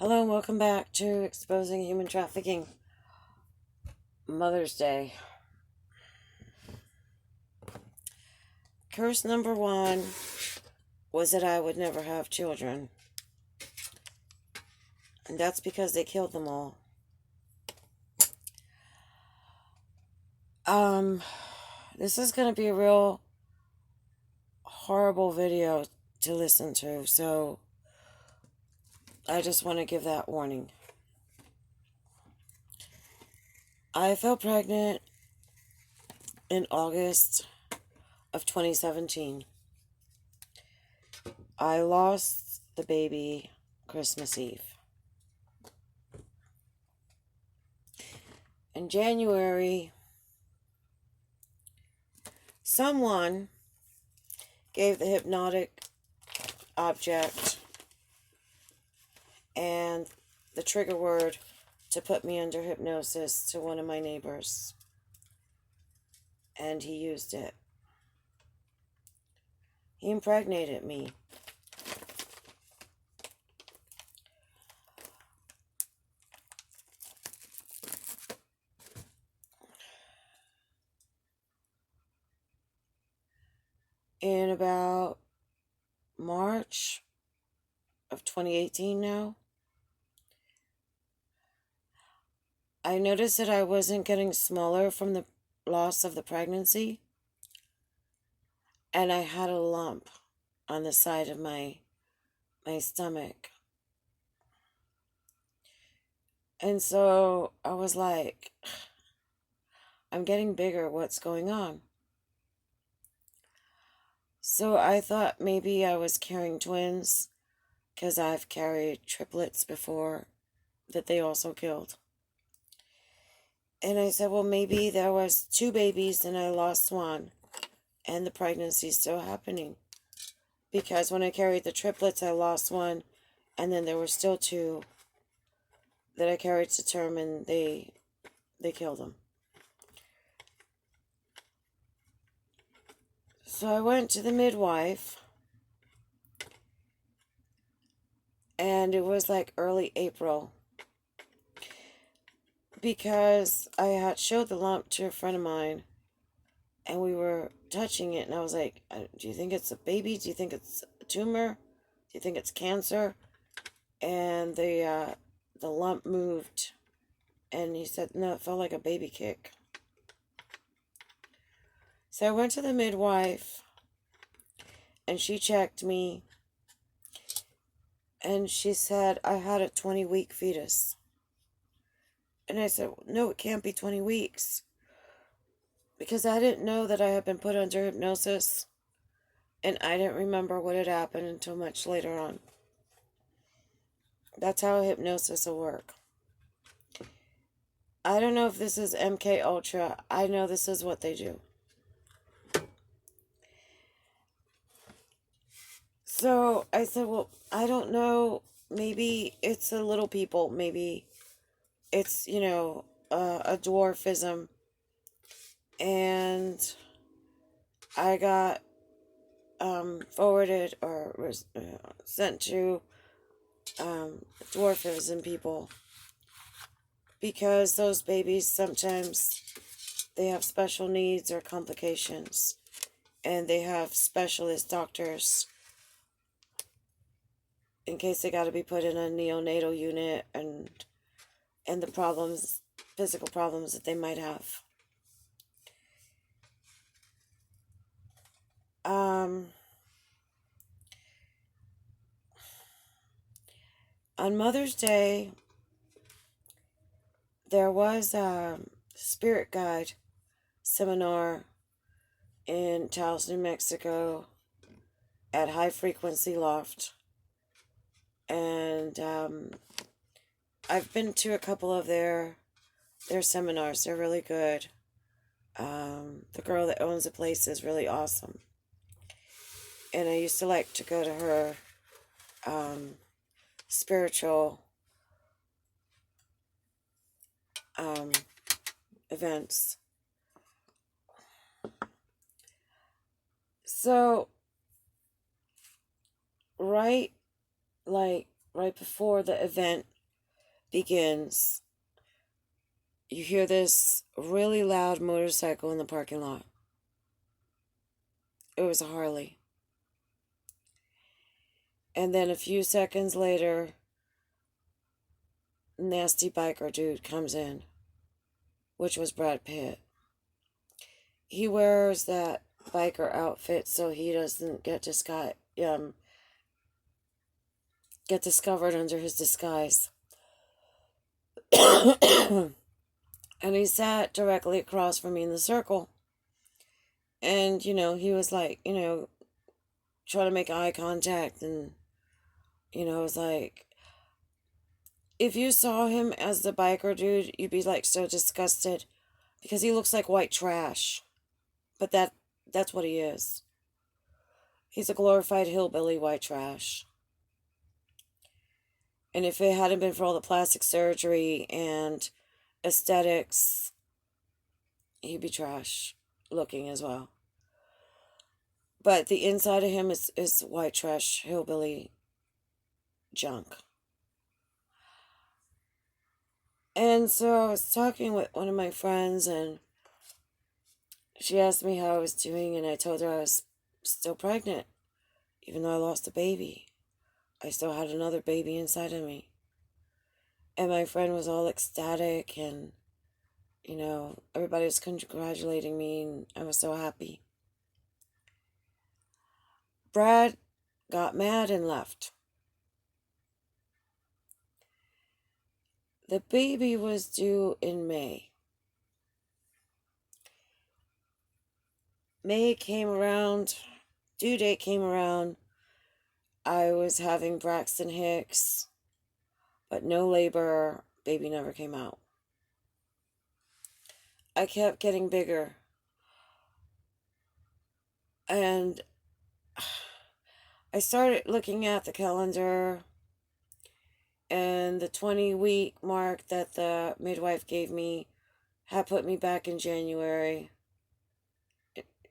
Hello and welcome back to Exposing Human Trafficking. Mother's Day. Curse number one was that I would never have children. And that's because they killed them all. This is going to be a real horrible video to listen to, so I just want to give that warning. I fell pregnant in August of 2017. I lost the baby Christmas Eve. In January, someone gave the hypnotic object and the trigger word to put me under hypnosis to one of my neighbors. And he used it. He impregnated me. In about March of 2018 now, I noticed that I wasn't getting smaller from the loss of the pregnancy, and I had a lump on the side of my stomach. And so I was like, I'm getting bigger, what's going on? So I thought maybe I was carrying twins, because I've carried triplets before that they also killed. And I said, well, maybe there was two babies and I lost one, and the pregnancy's still happening. Because when I carried the triplets, I lost one, and then there were still two that I carried to term, and they killed them. So I went to the midwife, and it was like early April, because I had showed the lump to a friend of mine, and we were touching it, and I was like, do you think it's a baby? Do you think it's a tumor? Do you think it's cancer? And the lump moved, and he said, no, it felt like a baby kick. So I went to the midwife, and she checked me, and she said I had a 20-week fetus. And I said, no, it can't be 20 weeks. Because I didn't know that I had been put under hypnosis, and I didn't remember what had happened until much later on. That's how hypnosis will work. I don't know if this is MK Ultra. I know this is what they do. So I said, well, I don't know. Maybe it's a little people. Maybe it's, a dwarfism. And I got forwarded or was sent to dwarfism people, because those babies sometimes they have special needs or complications, and they have specialist doctors in case they got to be put in a neonatal unit and the problems, physical problems that they might have. On Mother's Day, there was a spirit guide seminar in Taos, New Mexico at High Frequency Loft. And I've been to a couple of their seminars. They're really good. The girl that owns the place is really awesome. And I used to like to go to her spiritual events. So, right, like right before the event begins, you hear this really loud motorcycle in the parking lot. It was a Harley. And then a few seconds later, nasty biker dude comes in, which was Brad Pitt. He wears that biker outfit so he doesn't get discovered under his disguise. And he sat directly across from me in the circle. And, he was like, trying to make eye contact. And, it was like, if you saw him as the biker dude, you'd be like so disgusted because he looks like white trash. But that's what he is. He's a glorified hillbilly white trash. And if it hadn't been for all the plastic surgery and aesthetics, he'd be trash looking as well. But the inside of him is white trash hillbilly junk. And so I was talking with one of my friends, and she asked me how I was doing, and I told her I was still pregnant, even though I lost a baby. I still had another baby inside of me. And my friend was all ecstatic, and, everybody was congratulating me, and I was so happy. Brad got mad and left. The baby was due in May. May came around, due date came around. I was having Braxton Hicks, but no labor. Baby never came out. I kept getting bigger. And I started looking at the calendar, and the 20-week mark that the midwife gave me had put me back in January.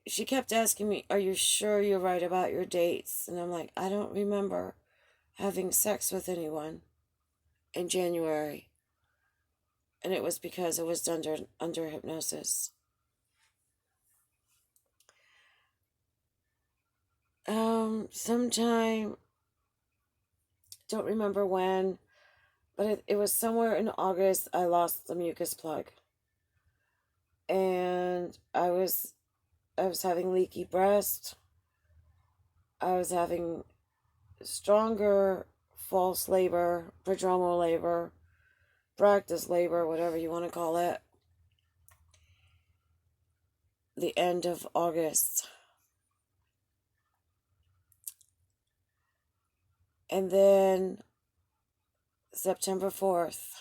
She kept asking me, "Are you sure you're right about your dates?" And I'm like, I don't remember having sex with anyone in January. And it was because it was under hypnosis. Sometime, don't remember when, but it was somewhere in August, I lost the mucus plug. And I was having leaky breast. I was having stronger false labor, prodromal labor, practice labor, whatever you want to call it. The end of August. And then September 4th,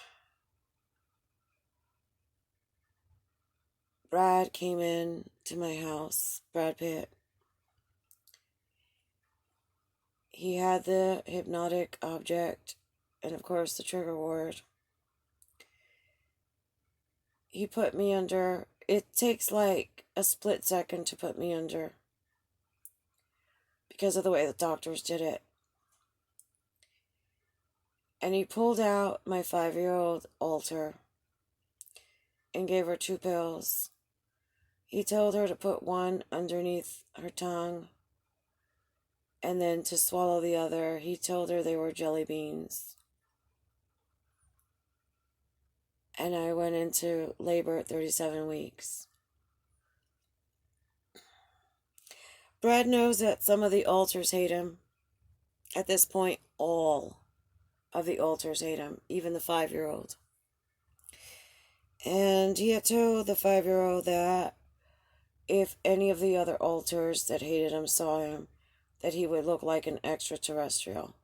Brad came in to my house, Brad Pitt. He had the hypnotic object and, of course, the trigger word. He put me under. It takes like a split second to put me under because of the way the doctors did it. And he pulled out my 5-year-old Alter and gave her 2 pills. He told her to put one underneath her tongue and then to swallow the other. He told her they were jelly beans. And I went into labor at 37 weeks. Brad knows that some of the Alters hate him. At this point, all of the Alters hate him, even the 5-year-old. And he had told the 5-year-old that if any of the other Alters that hated him saw him, that he would look like an extraterrestrial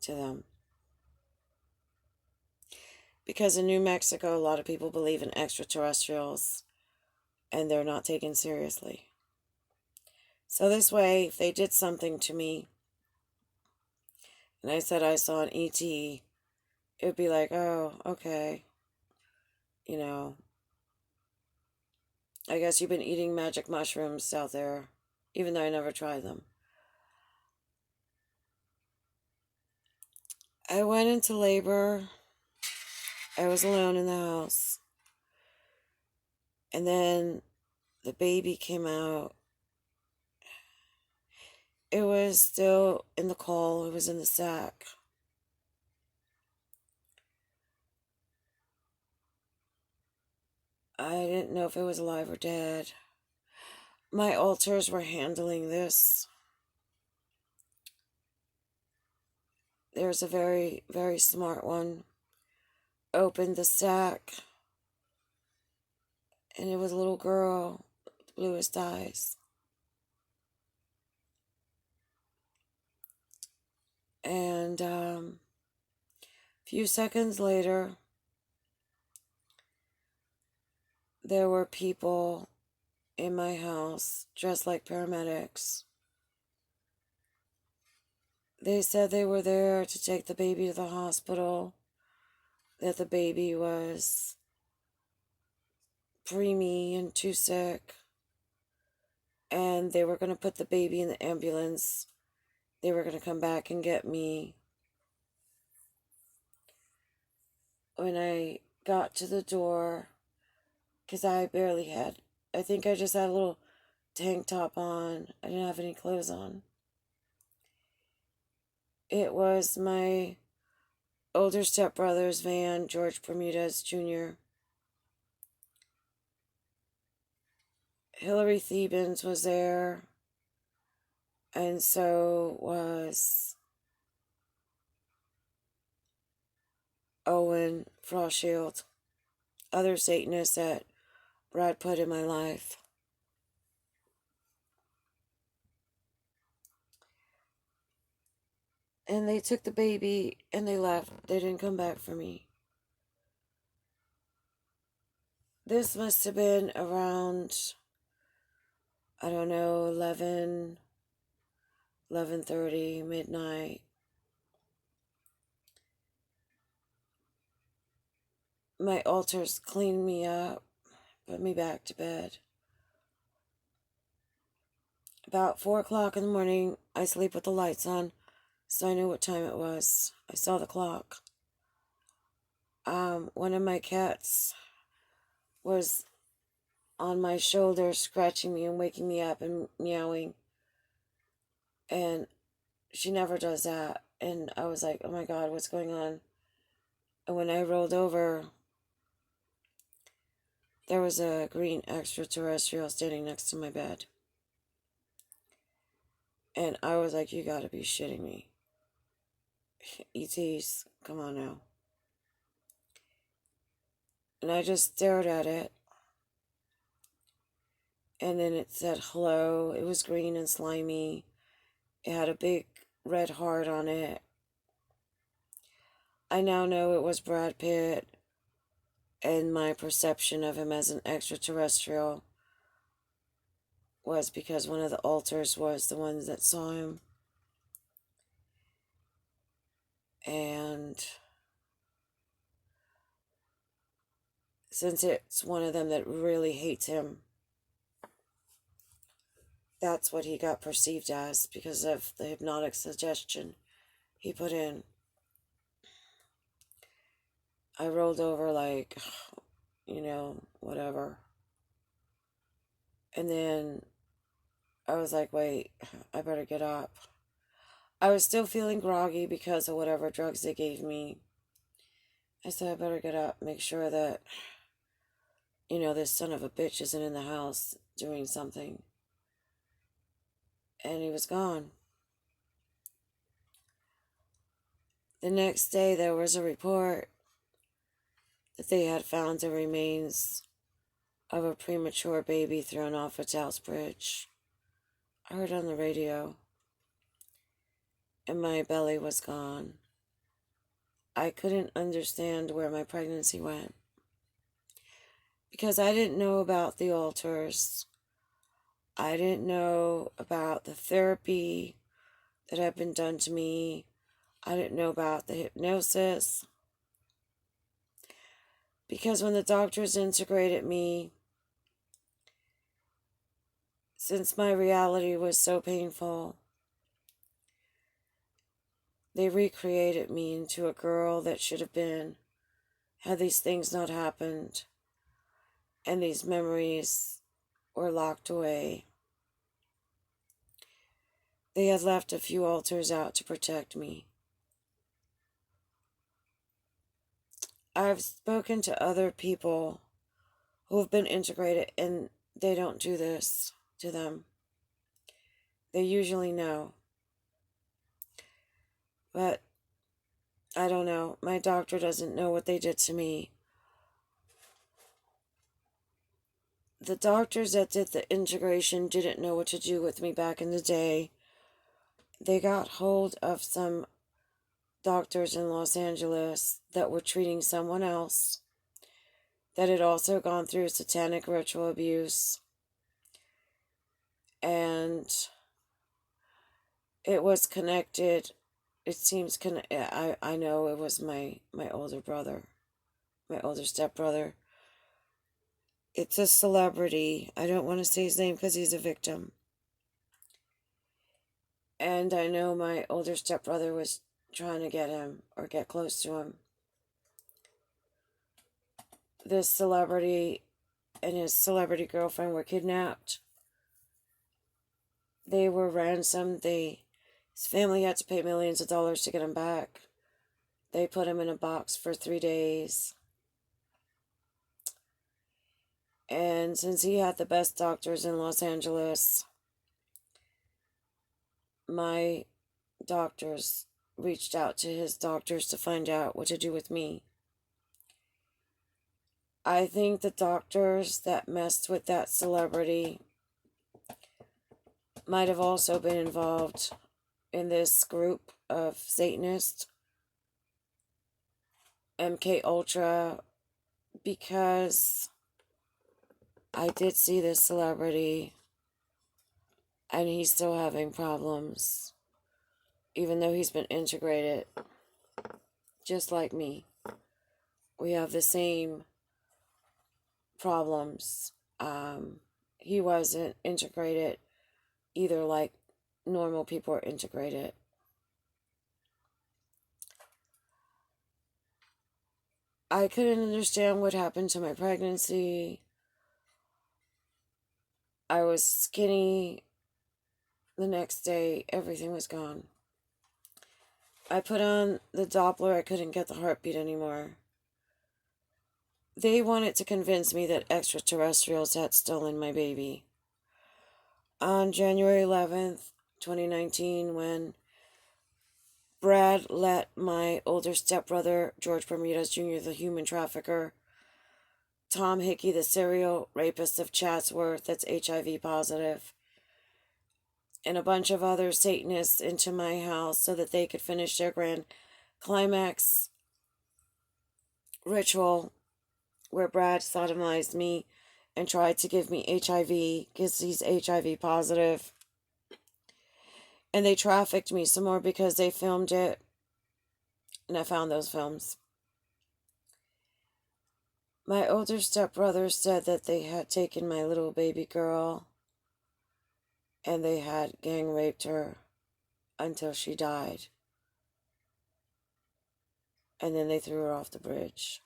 to them. Because in New Mexico, a lot of people believe in extraterrestrials, and they're not taken seriously. So this way, if they did something to me, and I said I saw an ET, it would be like, oh, okay. I guess you've been eating magic mushrooms out there, even though I never tried them. I went into labor. I was alone in the house. And then the baby came out. It was still in the caul. It was in the sack. I didn't know if it was alive or dead. My alters were handling this. There's a very, very smart one. Opened the sack, and it was a little girl with the bluest eyes. And a few seconds later, there were people in my house dressed like paramedics. They said they were there to take the baby to the hospital, that the baby was preemie and too sick, and they were going to put the baby in the ambulance. They were going to come back and get me. When I got to the door, because I think I just had a little tank top on. I didn't have any clothes on. It was my older stepbrother's van, George Bermudez Jr. Hillary Thebans was there, and so was Owen Froshield, other Satanists that Brad put in my life. And they took the baby and they left. They didn't come back for me. This must have been around, I don't know, 11:30, midnight. My alters cleaned me up, put me back to bed. About 4 o'clock in the morning, I sleep with the lights on, so I knew what time it was. I saw the clock. One of my cats was on my shoulder, scratching me and waking me up and meowing. And she never does that. And I was like, oh my God, what's going on? And when I rolled over, there was a green extraterrestrial standing next to my bed. And I was like, you gotta be shitting me. ETs, come on now. And I just stared at it. And then it said hello. It was green and slimy. It had a big red heart on it. I now know it was Brad Pitt, and my perception of him as an extraterrestrial was because one of the alters was the ones that saw him. And since it's one of them that really hates him, that's what he got perceived as because of the hypnotic suggestion he put in. I rolled over like, whatever. And then I was like, wait, I better get up. I was still feeling groggy because of whatever drugs they gave me. I said, I better get up, make sure that, this son of a bitch isn't in the house doing something. And he was gone. The next day, there was a report that they had found the remains of a premature baby thrown off a Taos Bridge. I heard on the radio, and my belly was gone. I couldn't understand where my pregnancy went because I didn't know about the altars. I didn't know about the therapy that had been done to me. I didn't know about the hypnosis. Because when the doctors integrated me, since my reality was so painful, they recreated me into a girl that should have been, had these things not happened, and these memories were locked away. They had left a few altars out to protect me. I've spoken to other people who have been integrated, and they don't do this to them. They usually know. But I don't know. My doctor doesn't know what they did to me. The doctors that did the integration didn't know what to do with me back in the day. They got hold of some doctors in Los Angeles that were treating someone else that had also gone through satanic ritual abuse. And it was connected. It seems I know it was my older brother, my older stepbrother. It's a celebrity. I don't want to say his name because he's a victim. And I know my older stepbrother was trying to get him or get close to him. This celebrity and his celebrity girlfriend were kidnapped. They were ransomed. His family had to pay millions of dollars to get him back. They put him in a box for 3 days. And since he had the best doctors in Los Angeles, my doctors reached out to his doctors to find out what to do with me. I think the doctors that messed with that celebrity might have also been involved in this group of Satanists, MK Ultra, because I did see this celebrity and he's still having problems, even though he's been integrated, just like me. We have the same problems. He wasn't integrated either like normal people are integrated. I couldn't understand what happened to my pregnancy. I was skinny. The next day, everything was gone. I put on the Doppler. I couldn't get the heartbeat anymore. They wanted to convince me that extraterrestrials had stolen my baby. On January 11th, 2019, when Brad let my older stepbrother, George Bermudez Jr., the human trafficker, Tom Hickey, the serial rapist of Chatsworth that's HIV positive, and a bunch of other Satanists into my house so that they could finish their grand climax ritual where Brad sodomized me and tried to give me HIV because he's HIV positive. And they trafficked me some more because they filmed it. And I found those films. My older stepbrother said that they had taken my little baby girl and they had gang raped her until she died. And then they threw her off the bridge.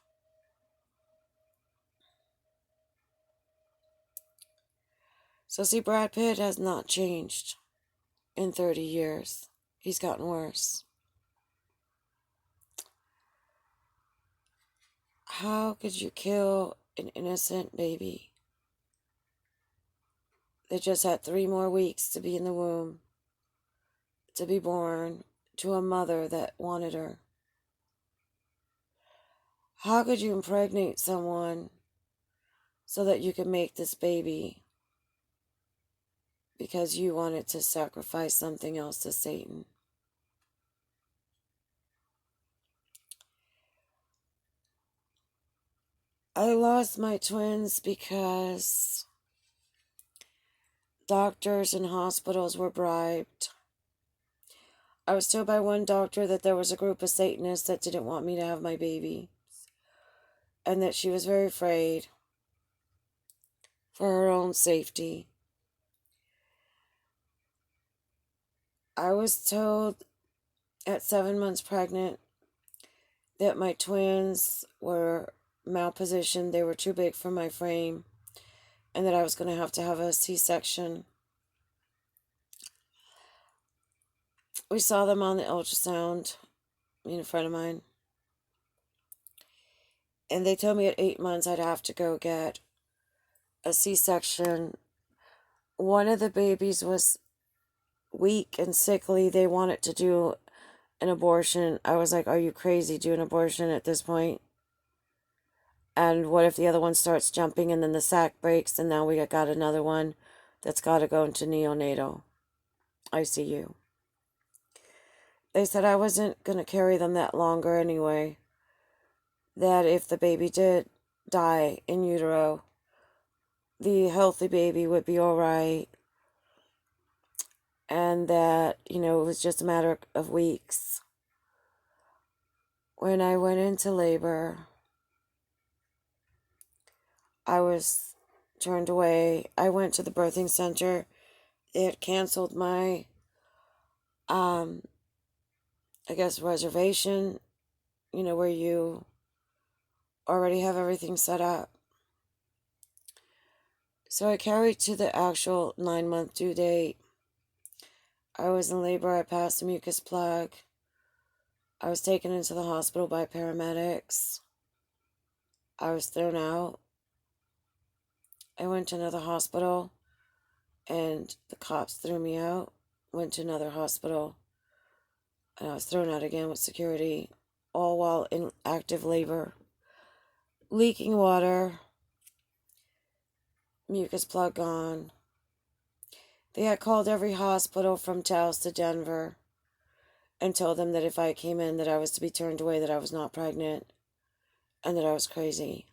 So see, Brad Pitt has not changed in 30 years. He's gotten worse. How could you kill an innocent baby that just had 3 more weeks to be in the womb, to be born to a mother that wanted her? How could you impregnate someone so that you could make this baby because you wanted to sacrifice something else to Satan? I lost my twins because doctors and hospitals were bribed. I was told by one doctor that there was a group of Satanists that didn't want me to have my baby, and that she was very afraid for her own safety. I was told at 7 months pregnant that my twins were malpositioned. They were too big for my frame, and that I was going to have a C-section. We saw them on the ultrasound, me and a friend of mine, and they told me at 8 months I'd have to go get a C-section. One of the babies was weak and sickly. They wanted to do an abortion. I was like, are you crazy? Do an abortion at this point? And what if the other one starts jumping and then the sac breaks and now we got another one that's got to go into neonatal ICU? They said I wasn't going to carry them that longer anyway. That if the baby did die in utero, the healthy baby would be all right. And that, it was just a matter of weeks. When I went into labor, I was turned away. I went to the birthing center. They had canceled my, reservation, where you already have everything set up. So I carried to the actual 9-month due date. I was in labor. I passed a mucus plug. I was taken into the hospital by paramedics. I was thrown out. I went to another hospital, and the cops threw me out. Went to another hospital, and I was thrown out again with security, all while in active labor. Leaking water, mucus plug gone. They had called every hospital from Taos to Denver and told them that if I came in that I was to be turned away, that I was not pregnant, and that I was crazy.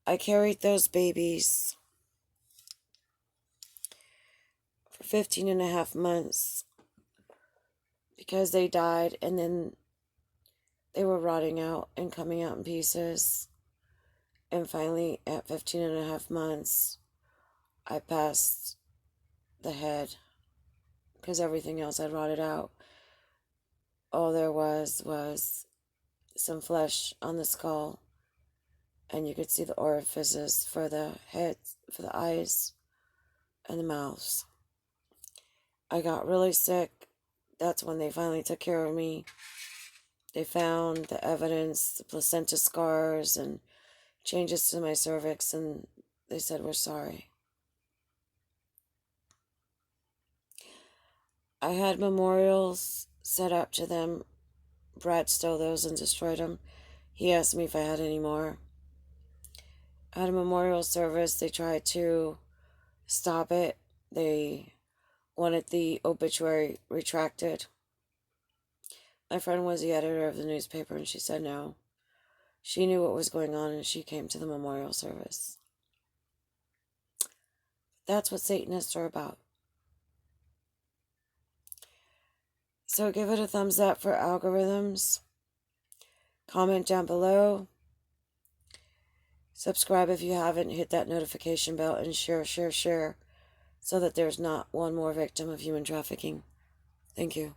I carried those babies for 15 and a half months because they died, and then they were rotting out and coming out in pieces. And finally, at 15 and a half months, I passed the head because everything else had rotted out. All there was some flesh on the skull, and you could see the orifices for the head, for the eyes, and the mouths. I got really sick. That's when they finally took care of me. They found the evidence, the placenta scars, and changes to my cervix, and they said, we're sorry. I had memorials set up to them. Brad stole those and destroyed them. He asked me if I had any more. I had a memorial service. They tried to stop it. They wanted the obituary retracted. My friend was the editor of the newspaper, and she said no. She knew what was going on, and she came to the memorial service. That's what Satanists are about. So give it a thumbs up for algorithms. Comment down below. Subscribe if you haven't. Hit that notification bell and share, so that there's not one more victim of human trafficking. Thank you.